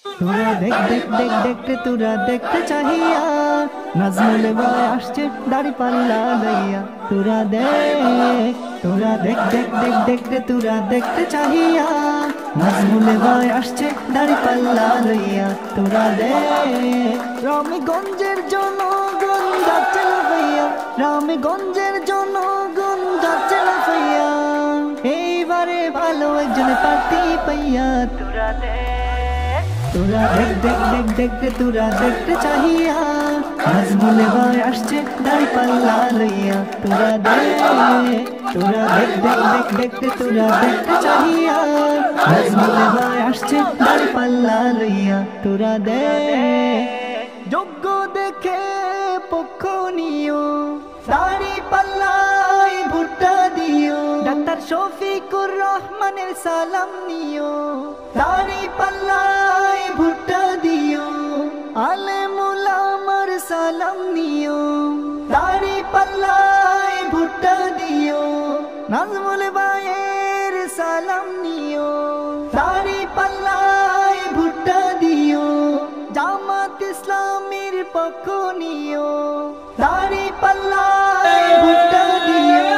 তোরা দেখ দেখ দেখ দেখতে তোরা দেখতে চাহিয়া নাজমুল ভাই আসছে দাড়ি পাল্লা লইয়া। তোরা দেখ দেখ দেখ দেখতে তোরা দেখতে চাহিয়া নাজমুল ভাই আসছে দাড়ি পাল্লা লইয়া। তোরা দেখ রামগঞ্জের জনগণ যাচ্ছে লাফাইয়া, রামগঞ্জের জনগণ যাচ্ছে লাফাইয়া। এইবারে ভালো একজন প্রার্থী পাইয়া। তোরা দেখ দেখ দেখ দেখতে তোরা দেখতে চাহিয়া নাজমুল ভাই আসছে দাড়ি পাল্লা লইয়া। তোরা দেখ দেখ দেখ দেখতে তোরা দেখতে চাহিয়া নাজমুল ভাই আসছে দাড়ি পাল্লা লইয়া। তোরা দেখ যোগ্য দেখে পক্ষ নিও, দাড়ি পাল্লায় ভুট্টা দিও। ডাক্তার শফিকুর রহমানের সালাম নিও, দাড়ি পাল্লায় ভুট্টা দিও। আলেমুল আমার সালাম নিও, দাড়ি পাল্লায় ভুট্টা দিও। নাজমুল ভাইয়ের সালাম নিও, দাড়ি পাল্লায় ভুট্টা দিও। জামাত ইসলামীর পক্ষ নিও, দাড়ি পাল্লায় ভুট্টা দিও।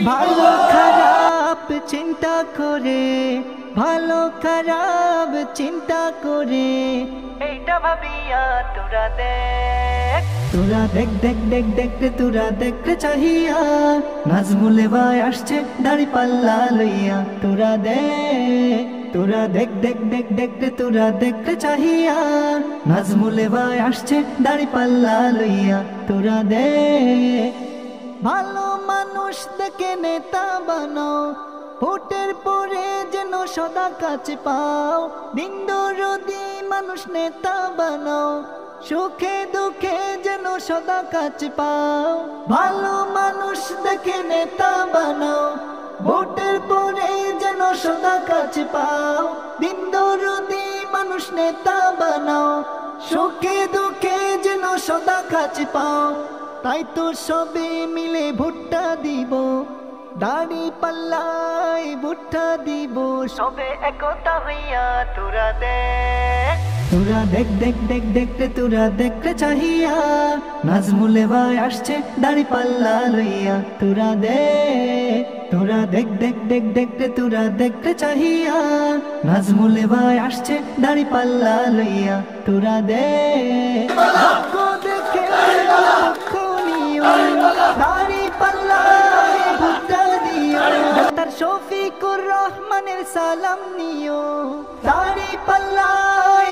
ভালো খারাপ চিন্তা করে, ভালো খারাপ চিন্তা করে এইটা ভাবিয়া তোরা দেখ দেখ দেখ দেখতে তোরা দেখতে চাহিয়া নাজমুল ভাই আসছে দাড়ি পাল্লা লইয়া। তোরা দেখ দেখ দেখ দেখতে তোরা দেখতে চাহিয়া নাজমুল ভাই আসছে দাড়ি পাল্লা লইয়া। তোরা দেখ ভালো মানুষ দেখে নেতা বানাও, ভোটের পরে যেন সদা কাছে পাও। দিন দরদি মানুষ নেতা বানাও, সুখে দুঃখে যেন সদা কাছে পাও। ভালো মানুষ দেখে নেতা বানাও, ভোটের পরে যেন সদা কাছে পাও। দিন দরদি মানুষ নেতা বানাও, সুখে দুঃখে যেন সদা কাছে পাও। তাই তো সবে মিলে ভুট্টা দিব, দাড়ি পাল্লায় ভুট্টা দিব। সবে একতা হইয়া তোরা দেখ দেখ দেখ দেখতে তোরা দেখতে চাহিয়া নাজমুল ভাই আসছে দাড়ি পাল্লা লইয়া। তোরা দেখ দেখ দেখ দেখতে তোরা দেখতে চাহিয়া নাজমুল ভাই আসছে দাড়ি পাল্লা লইয়া। তোরা দেখ দেখে পক্ষ নিও, দাড়ি পাল্লায় ভুট্টা দিও। ডাক্তার শফিকুর রহমানের সালাম নিও, দাড়ি পাল্লায়